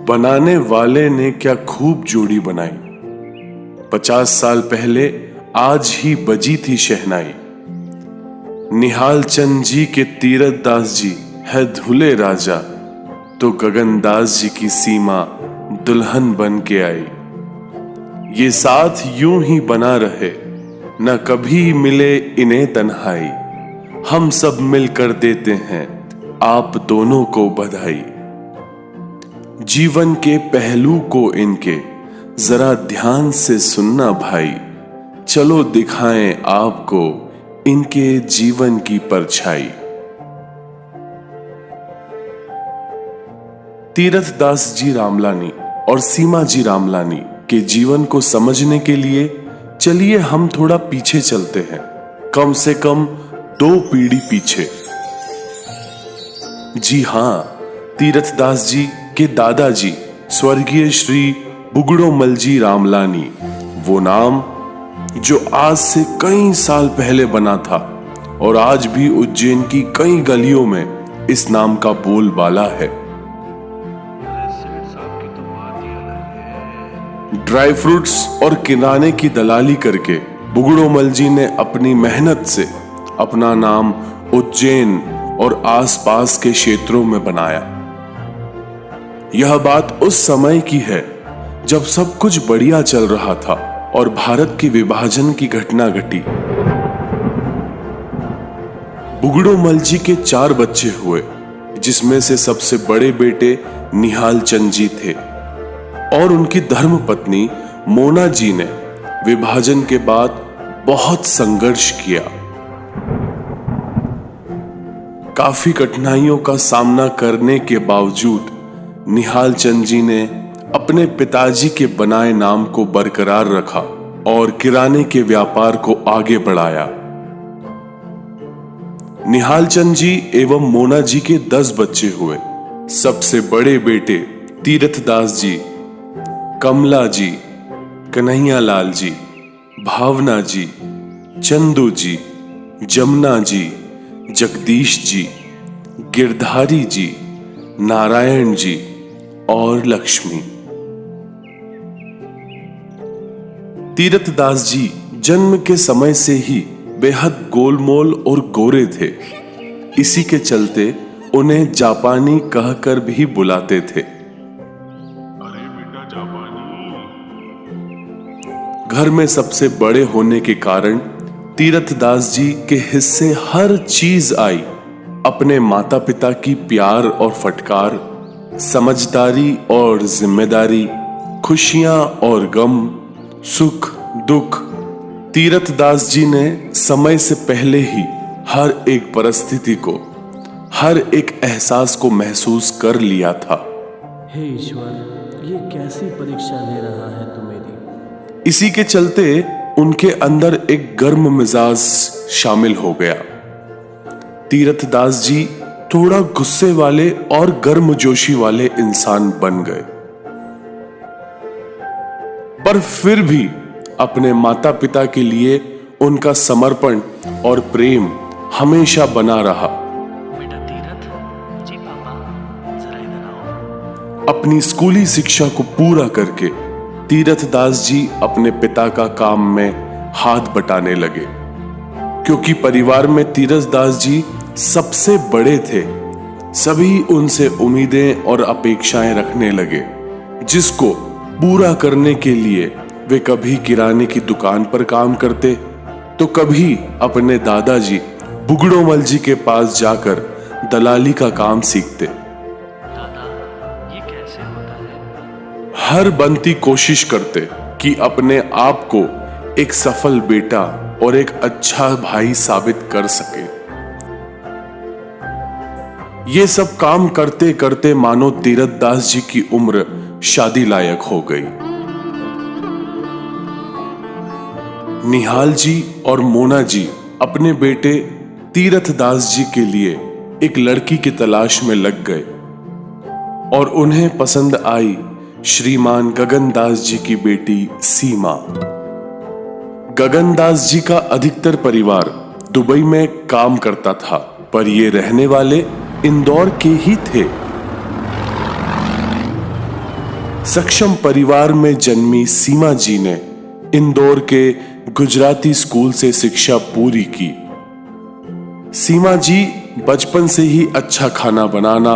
बनाने वाले ने क्या खूब जोड़ी बनाई। 50 साल पहले आज ही बजी थी शहनाई। निहाल चंद जी के तीरथ दास जी है धुले राजा, तो गगन दास जी की सीमा दुल्हन बन के आई। ये साथ यूं ही बना रहे, न कभी मिले इन्हें तन्हाई। हम सब मिलकर देते हैं आप दोनों को बधाई। जीवन के पहलू को इनके जरा ध्यान से सुनना भाई। चलो दिखाएं आपको इनके जीवन की परछाई। तीरथ दास जी रामलानी और सीमा जी रामलानी के जीवन को समझने के लिए चलिए हम थोड़ा पीछे चलते हैं, कम से कम 2 पीढ़ी पीछे। जी हां, तीरथ दास जी के दादाजी स्वर्गीय श्री बुगड़ोमल जी रामलानी, वो नाम जो आज से कई साल पहले बना था और आज भी उज्जैन की कई गलियों में इस नाम का बोलबाला है। ड्राई फ्रूट्स और किराने की दलाली करके बुगड़ोमल जी ने अपनी मेहनत से अपना नाम उज्जैन और आसपास के क्षेत्रों में बनाया। यह बात उस समय की है जब सब कुछ बढ़िया चल रहा था और भारत के विभाजन की घटना घटी। बुगड़ोमल जी के 4 बच्चे हुए, जिसमें से सबसे बड़े बेटे निहाल चंद जी थे और उनकी धर्मपत्नी मोना जी ने विभाजन के बाद बहुत संघर्ष किया। काफी कठिनाइयों का सामना करने के बावजूद निहाल चंद जी ने अपने पिताजी के बनाए नाम को बरकरार रखा और किराने के व्यापार को आगे बढ़ाया। निहाल चंद जी एवं मोना जी के 10 बच्चे हुए। सबसे बड़े बेटे तीरथ दास जी, कमला जी, कन्हैया लाल जी, भावना जी, चंदू जी, जमुना जी, जगदीश जी, गिरधारी जी, नारायण जी और लक्ष्मी। तीरथ दास जी जन्म के समय से ही बेहद गोलमोल और गोरे थे। इसी के चलते उन्हें जापानी कहकर भी बुलाते थे। अरे बेटा जापानी। घर में सबसे बड़े होने के कारण तीरथ दास जी के हिस्से हर चीज आई। अपने माता पिता की प्यार और फटकार, समझदारी और जिम्मेदारी, खुशियां और गम, सुख दुख, तीरथ दास जी ने समय से पहले ही हर एक परिस्थिति को, हर एक एहसास को महसूस कर लिया था। हे ईश्वर, ये कैसी परीक्षा ले रहा है तू मेरी। इसी के चलते उनके अंदर एक गर्म मिजाज शामिल हो गया। तीरथ दास जी थोड़ा गुस्से वाले और गर्मजोशी वाले इंसान बन गए, पर फिर भी अपने माता पिता के लिए उनका समर्पण और प्रेम हमेशा बना रहा। बेटा तीरथ जी, पापा जरा इधर आओ। अपनी स्कूली शिक्षा को पूरा करके तीरथ दास जी अपने पिता का काम में हाथ बटाने लगे, क्योंकि परिवार में तीरथ दास जी सबसे बड़े थे। सभी उनसे उम्मीदें और अपेक्षाएं रखने लगे, जिसको पूरा करने के लिए वे कभी किराने की दुकान पर काम करते तो कभी अपने दादाजी बुगड़ोमल जी के पास जाकर दलाली का काम सीखते। दादा, ये कैसे होता है? हर बनती कोशिश करते कि अपने आप को एक सफल बेटा और एक अच्छा भाई साबित कर सके। ये सब काम करते करते मानो तीरथ दास जी की उम्र शादी लायक हो गई। निहाल जी और मोना जी अपने बेटे तीरथ दास जी के लिए एक लड़की की तलाश में लग गए और उन्हें पसंद आई श्रीमान गगन दास जी की बेटी सीमा। गगन दास जी का अधिकतर परिवार दुबई में काम करता था, पर ये रहने वाले इंदौर के ही थे। सक्षम परिवार में जन्मी सीमा जी ने इंदौर के गुजराती स्कूल से शिक्षा पूरी की। सीमा जी बचपन से ही अच्छा खाना बनाना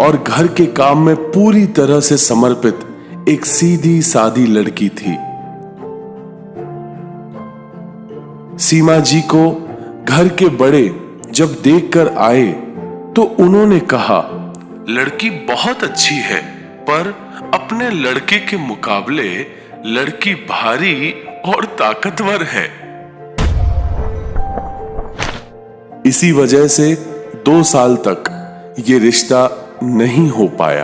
और घर के काम में पूरी तरह से समर्पित एक सीधी सादी लड़की थी। सीमा जी को घर के बड़े जब देखकर आए तो उन्होंने कहा, लड़की बहुत अच्छी है, पर अपने लड़के के मुकाबले लड़की भारी और ताकतवर है। इसी वजह से 2 साल तक ये रिश्ता नहीं हो पाया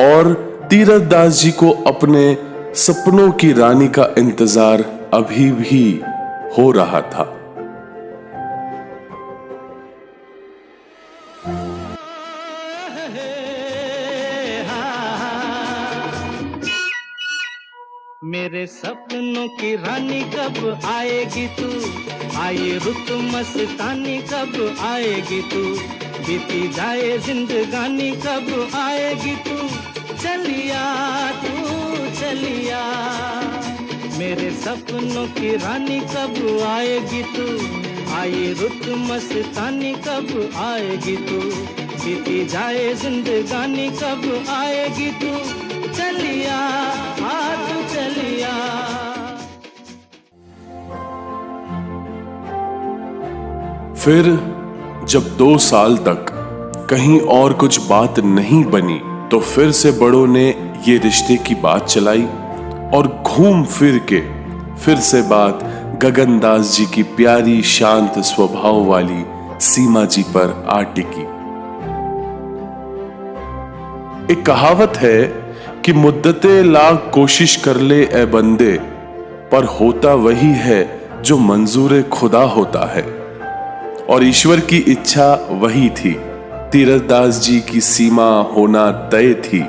और तीरथ दास जी को अपने सपनों की रानी का इंतजार अभी भी हो रहा था। मेरे सपनों की रानी कब आएगी तू, आए रुत मस्तानी कब आएगी तू, बीती जाए जिंदगानी कब आएगी तू, चलिया तू चलिया। मेरे सपनों की रानी कब आएगी तू, आए रुत मस्तानी कब आएगी तू, बीती जाए जिंदगानी कब आएगी तू, चलिया तू चलिया। फिर जब 2 साल तक कहीं और कुछ बात नहीं बनी तो फिर से बड़ों ने ये रिश्ते की बात चलाई और घूम फिर के फिर से बात गगनदास जी की प्यारी शांत स्वभाव वाली सीमा जी पर आ टिकी। एक कहावत है कि मुद्दते लाख कोशिश कर ले ए बंदे, पर होता वही है जो मंजूर खुदा होता है। और ईश्वर की इच्छा वही थी, तीरथ दास जी की सीमा होना तय थी।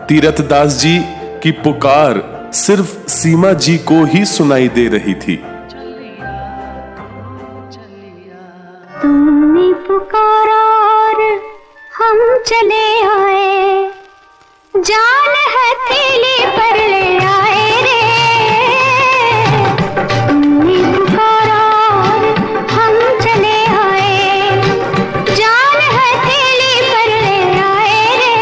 तीरथ दास जी की पुकार सिर्फ सीमा जी को ही सुनाई दे रही थी। तुमने पुकारा और हम चले आए, जान हथेली पर ले आए रे। तुमने पुकारा और हम चले आए, जान हथेली पर ले आए रे।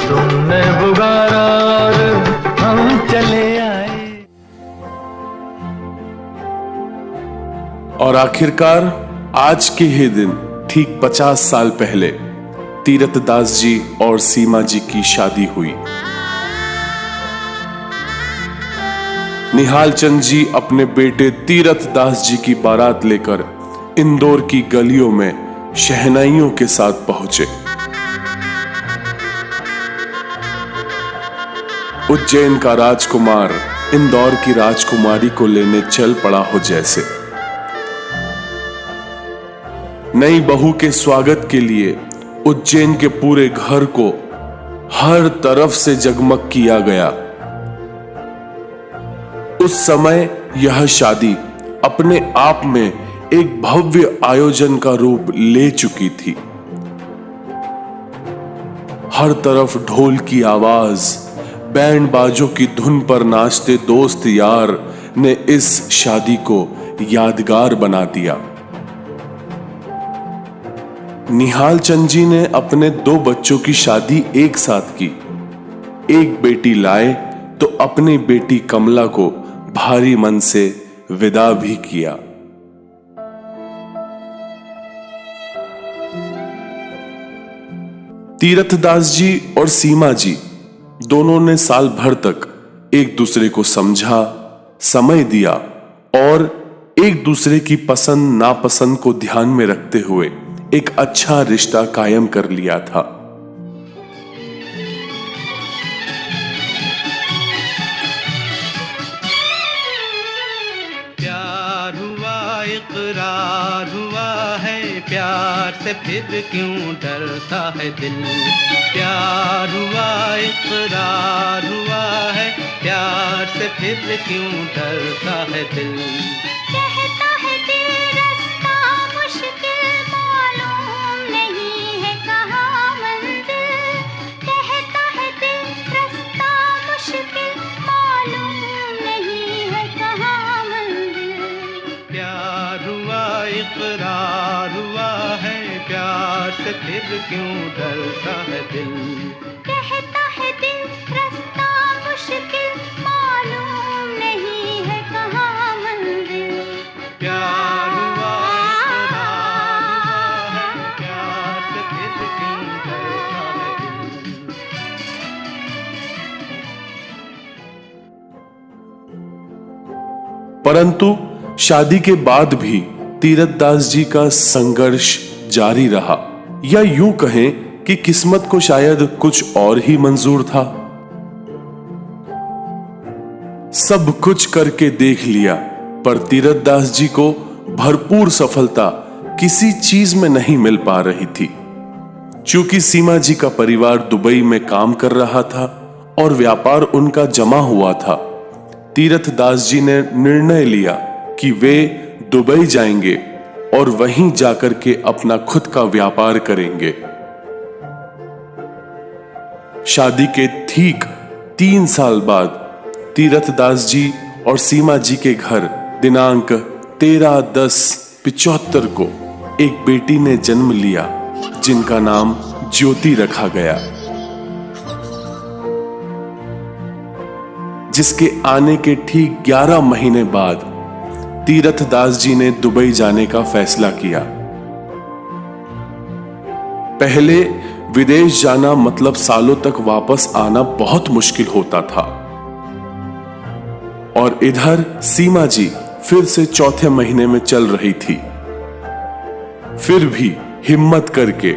तुमने पुकारा और हम चले आए। और आखिरकार आज के ही दिन ठीक 50 साल पहले तीरथ दास जी और सीमा जी की शादी हुई। निहाल चंद जी अपने बेटे तीरथ दास जी की बारात लेकर इंदौर की गलियों में शहनाइयों के साथ पहुंचे। उज्जैन का राजकुमार इंदौर की राजकुमारी को लेने चल पड़ा हो जैसे। नई बहू के स्वागत के लिए उज्जैन के पूरे घर को हर तरफ से जगमग किया गया। उस समय यह शादी अपने आप में एक भव्य आयोजन का रूप ले चुकी थी। हर तरफ ढोल की आवाज, बैंड बाजों की धुन पर नाचते दोस्त यार ने इस शादी को यादगार बना दिया। निहाल चंद जी ने अपने 2 बच्चों की शादी एक साथ की। एक बेटी लाए तो अपनी बेटी कमला को भारी मन से विदा भी किया। तीरथ दास जी और सीमा जी दोनों ने साल भर तक एक दूसरे को समझा, समय दिया और एक दूसरे की पसंद नापसंद को ध्यान में रखते हुए एक अच्छा रिश्ता कायम कर लिया था। प्यार हुआ इकरार हुआ है, प्यार से फिर क्यों डरता है दिल। प्यार हुआ इकरार हुआ है, प्यार से फिर क्यों डरता है दिल। कहता है दिल रास्ता मुश्किल मालूम नहीं, फिर क्यों डरता है दिल। कहता है दिल रास्ता मुश्किल, मालूम नहीं है कहाँ मंजिल। प्यार हुआ इकरार हुआ है, प्यार से फिर क्यों डरता है दिल। परंतु शादी के बाद भी तीरथदास जी का संघर्ष जारी रहा, या यूं कहें कि किस्मत को शायद कुछ और ही मंजूर था। सब कुछ करके देख लिया, पर तीरथदास जी को भरपूर सफलता किसी चीज में नहीं मिल पा रही थी। चूंकि सीमा जी का परिवार दुबई में काम कर रहा था और व्यापार उनका जमा हुआ था, तीरथदास जी ने निर्णय लिया कि वे दुबई जाएंगे और वहीं जाकर के अपना खुद का व्यापार करेंगे। शादी के ठीक 3 साल बाद तीरथदास जी और सीमा जी के घर दिनांक 13/10/75 को एक बेटी ने जन्म लिया, जिनका नाम ज्योति रखा गया। जिसके आने के ठीक 11 महीने बाद तीरथदास जी ने दुबई जाने का फैसला किया। पहले विदेश जाना मतलब सालों तक वापस आना बहुत मुश्किल होता था, और इधर सीमा जी फिर से चौथे महीने में चल रही थी। फिर भी हिम्मत करके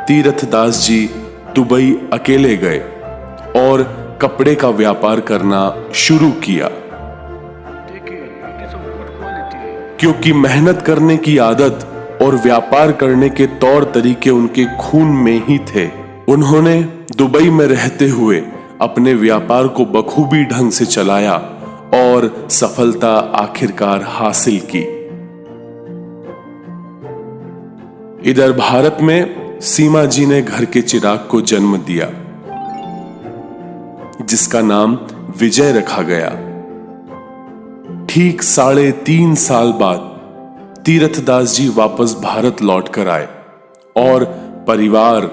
तीरथदास जी दुबई अकेले गए और कपड़े का व्यापार करना शुरू किया। क्योंकि मेहनत करने की आदत और व्यापार करने के तौर तरीके उनके खून में ही थे, उन्होंने दुबई में रहते हुए अपने व्यापार को बखूबी ढंग से चलाया और सफलता आखिरकार हासिल की। इधर भारत में सीमा जी ने घर के चिराग को जन्म दिया, जिसका नाम विजय रखा गया। ठीक 3.5 साल बाद तीरथदास जी वापस भारत लौट कर आए और परिवार,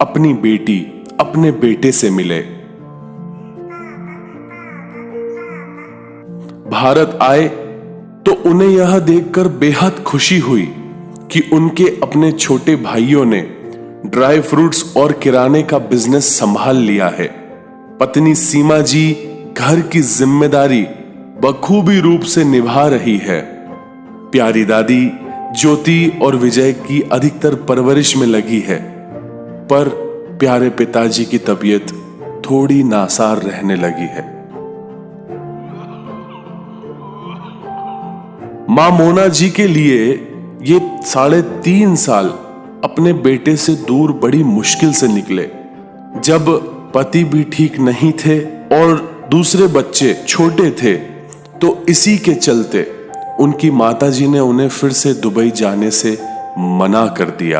अपनी बेटी, अपने बेटे से मिले। भारत आए तो उन्हें यह देखकर बेहद खुशी हुई कि उनके अपने छोटे भाइयों ने ड्राई फ्रूट्स और किराने का बिजनेस संभाल लिया है। पत्नी सीमा जी घर की जिम्मेदारी बखूबी रूप से निभा रही है। प्यारी दादी ज्योति और विजय की अधिकतर परवरिश में लगी है, पर प्यारे पिताजी की तबीयत थोड़ी नासार रहने लगी है। मां मोना जी के लिए ये 3.5 साल अपने बेटे से दूर बड़ी मुश्किल से निकले, जब पति भी ठीक नहीं थे और दूसरे बच्चे छोटे थे। तो इसी के चलते उनकी माताजी ने उन्हें फिर से दुबई जाने से मना कर दिया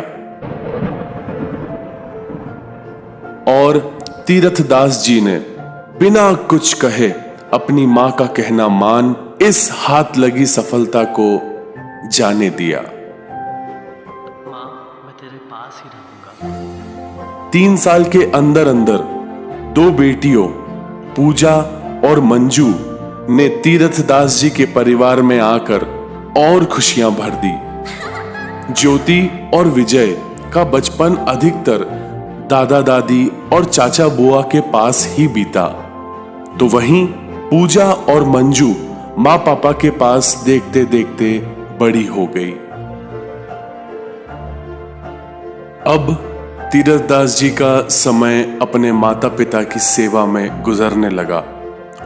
और तीरथदास जी ने बिना कुछ कहे अपनी मां का कहना मान इस हाथ लगी सफलता को जाने दिया। माँ, मैं तेरे पास ही रहूंगा। 3 साल के अंदर अंदर 2 बेटियों पूजा और मंजू ने तीरथदास जी के परिवार में आकर और खुशियां भर दी। ज्योति और विजय का बचपन अधिकतर दादा दादी और चाचा बुआ के पास ही बीता, तो वहीं पूजा और मंजू माँ पापा के पास देखते देखते बड़ी हो गई। अब तीरथदास जी का समय अपने माता पिता की सेवा में गुजरने लगा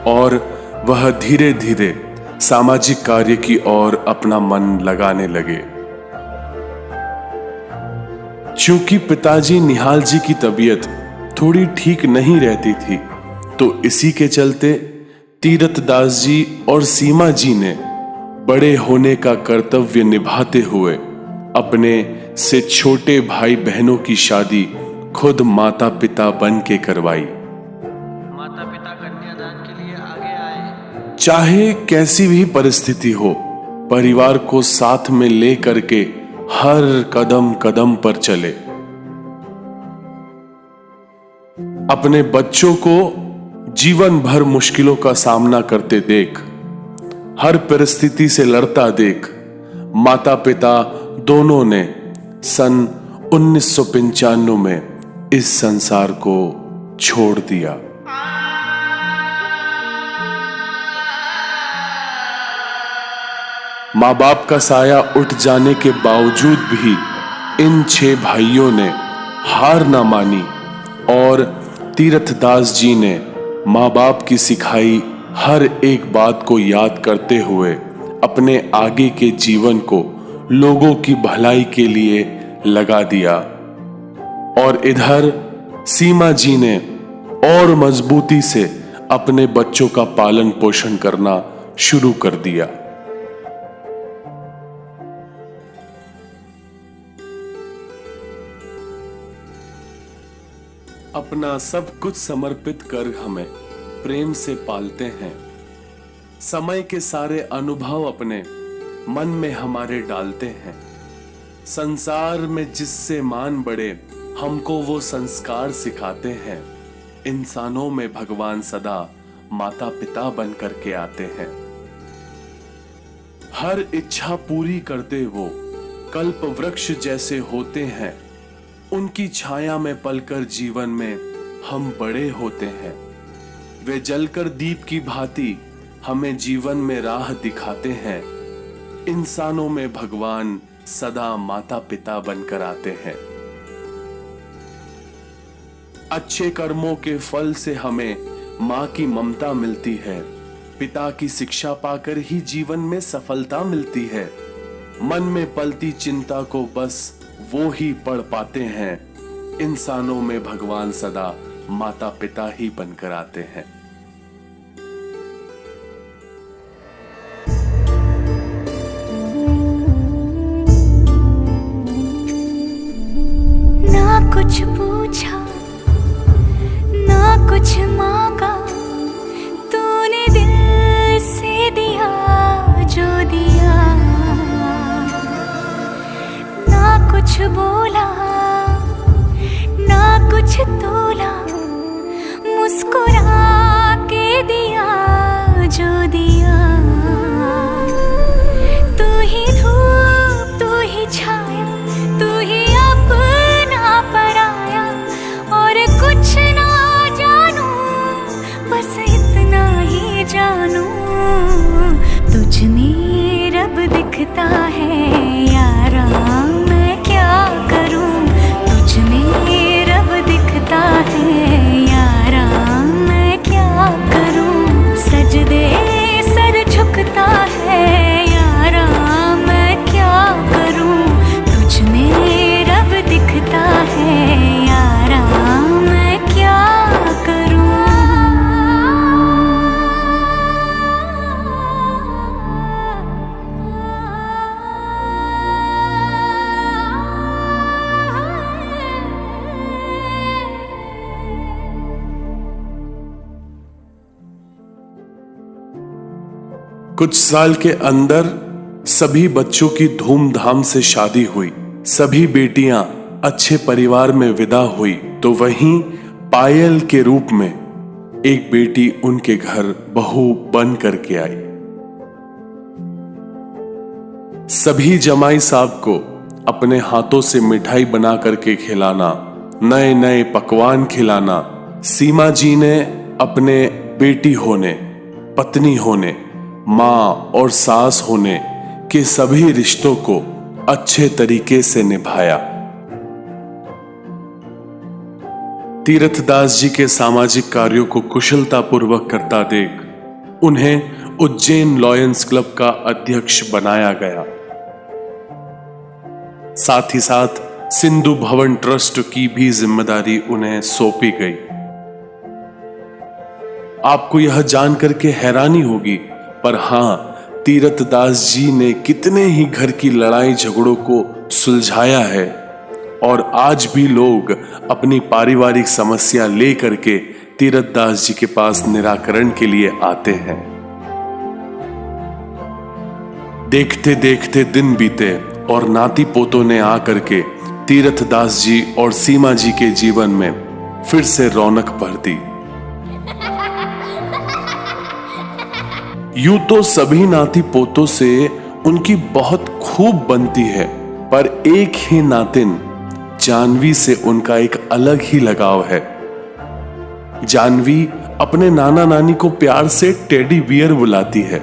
और वह धीरे धीरे सामाजिक कार्य की ओर अपना मन लगाने लगे। चूंकि पिताजी निहाल जी की तबीयत थोड़ी ठीक नहीं रहती थी, तो इसी के चलते तीरथदास जी और सीमा जी ने बड़े होने का कर्तव्य निभाते हुए अपने से छोटे भाई बहनों की शादी खुद माता पिता बन के करवाई। माता पिता कन्यादान के लिए आगे आए। चाहे कैसी भी परिस्थिति हो, परिवार को साथ में ले करके हर कदम कदम पर चले। अपने बच्चों को जीवन भर मुश्किलों का सामना करते देख, हर परिस्थिति से लड़ता देख, माता पिता दोनों ने सन 1995 में इस संसार को छोड़ दिया। माँ बाप का साया उठ जाने के बावजूद भी इन 6 भाइयों ने हार ना मानी और तीरथदास जी ने माँ बाप की सिखाई हर एक बात को याद करते हुए अपने आगे के जीवन को लोगों की भलाई के लिए लगा दिया। और इधर सीमा जी ने और मजबूती से अपने बच्चों का पालन पोषण करना शुरू कर दिया। अपना सब कुछ समर्पित कर हमें प्रेम से पालते हैं। समय के सारे अनुभव अपने मन में हमारे डालते हैं। संसार में जिससे मान बढ़े हमको वो संस्कार सिखाते हैं। इंसानों में भगवान सदा माता पिता बन करके आते हैं। हर इच्छा पूरी करते वो कल्प वृक्ष जैसे होते हैं। उनकी छाया में पलकर जीवन में हम बड़े होते हैं। वे जलकर दीप की भांति हमें जीवन में राह दिखाते हैं। इंसानों में भगवान सदा माता पिता बनकर आते हैं। अच्छे कर्मों के फल से हमें माँ की ममता मिलती है। पिता की शिक्षा पाकर ही जीवन में सफलता मिलती है। मन में पलती चिंता को बस वो ही पढ़ पाते हैं। इंसानों में भगवान सदा माता पिता ही बनकर आते हैं। ना कुछ पूछा ना कुछ मांगा, तूने दिल से दिया जो दिया। ना कुछ बोला ना कुछ तोला, मुस्कुरा के दिया जो दिया। तू ही धूप तू ही छाया, तू ही अपना पराया। और कुछ ना जानू बस इतना ही जानू, तुझ में रब दिखता है यारा। मैं क्या करूं तुझ में रब दिखता है यारा। मैं क्या करूं सजदे सर झुकता है यारा। मैं क्या करूं तुझ में रब दिखता है यारा। मैं क्या करूं। कुछ साल के अंदर सभी बच्चों की धूमधाम से शादी हुई। सभी बेटियां अच्छे परिवार में विदा हुई तो वहीं पायल के रूप में एक बेटी उनके घर बहू बन करके आई। सभी जमाई साहब को अपने हाथों से मिठाई बना करके खिलाना, नए नए पकवान खिलाना सीमा जी ने अपने बेटी होने, पत्नी होने, माँ और सास होने के सभी रिश्तों को अच्छे तरीके से निभाया। तीरथदास जी के सामाजिक कार्यों को कुशलतापूर्वक करता देख उन्हें उज्जैन लॉयंस क्लब का अध्यक्ष बनाया गया। साथ ही साथ सिंधु भवन ट्रस्ट की भी जिम्मेदारी उन्हें सौंपी गई। आपको यह जानकर के हैरानी होगी, पर हां, तीरथदास जी ने कितने ही घर की लड़ाई झगड़ों को सुलझाया है और आज भी लोग अपनी पारिवारिक समस्या लेकर के तीरथदास जी के पास निराकरण के लिए आते हैं। देखते देखते दिन बीते और नाती पोतों ने आकर के तीरथदास जी और सीमा जी के जीवन में फिर से रौनक भर दी। यूं तो सभी नाती पोतों से उनकी बहुत खूब बनती है, पर एक ही नातिन जानवी से उनका एक अलग ही लगाव है। जानवी अपने नाना नानी को प्यार से टेडी बियर बुलाती है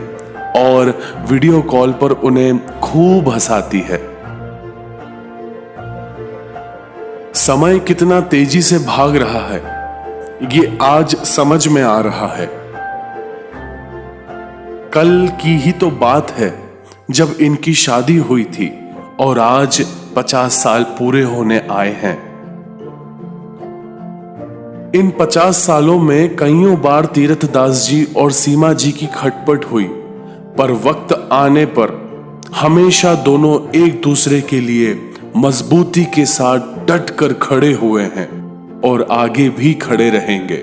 और वीडियो कॉल पर उन्हें खूब हंसाती है। समय कितना तेजी से भाग रहा है, ये आज समझ में आ रहा है। कल की ही तो बात है जब इनकी शादी हुई थी और आज 50 साल पूरे होने आए हैं। इन 50 सालों में कईयों बार तीर्थदास जी और सीमा जी की खटपट हुई, पर वक्त आने पर हमेशा दोनों एक दूसरे के लिए मजबूती के साथ डट कर खड़े हुए हैं और आगे भी खड़े रहेंगे।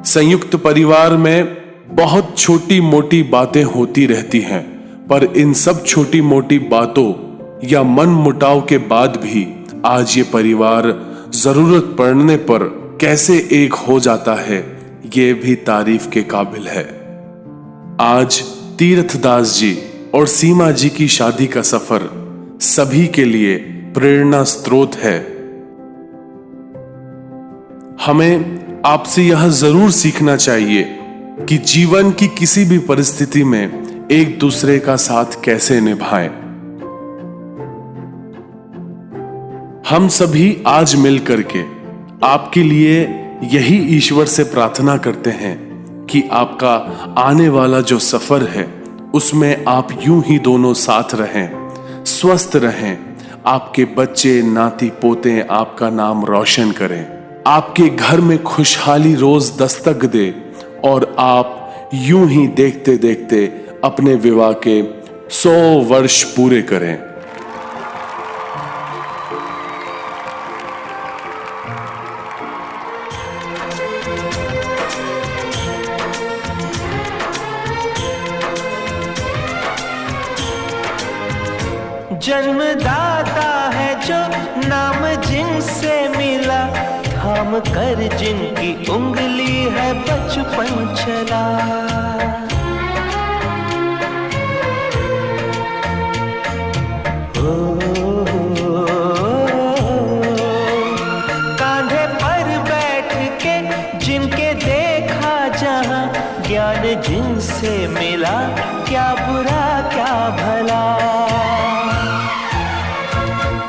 संयुक्त परिवार में बहुत छोटी मोटी बातें होती रहती हैं, पर इन सब छोटी मोटी बातों या मन मुटाव के बाद भी आज ये परिवार जरूरत पड़ने पर कैसे एक हो जाता है, ये भी तारीफ के काबिल है। आज तीर्थदास जी और सीमा जी की शादी का सफर सभी के लिए प्रेरणा स्रोत है। हमें आपसे यह जरूर सीखना चाहिए कि जीवन की किसी भी परिस्थिति में एक दूसरे का साथ कैसे निभाएं। हम सभी आज मिलकर के आपके लिए यही ईश्वर से प्रार्थना करते हैं कि आपका आने वाला जो सफर है उसमें आप यूं ही दोनों साथ रहें, स्वस्थ रहें, आपके बच्चे नाती पोते आपका नाम रोशन करें, आपके घर में खुशहाली रोज दस्तक दे और आप यूं ही देखते देखते अपने विवाह के 100 वर्ष पूरे करें। जन्मदाता है जो नाम जिनसे मिला, थाम कर जिनकी उंगली है बचपन चला। कांधे पर बैठ के जिनके देखा जहां, ज्ञान जिनसे मिला, क्या बुरा क्या भला।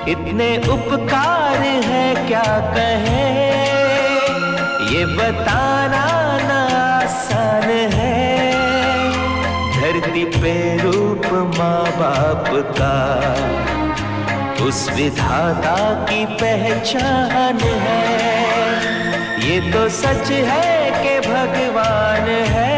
इतने उपकार है क्या कहें, ये बताना ना आसान है। धरती पे रूप माँ बाप का उस विधाता की पहचान है। ये तो सच है कि भगवान है,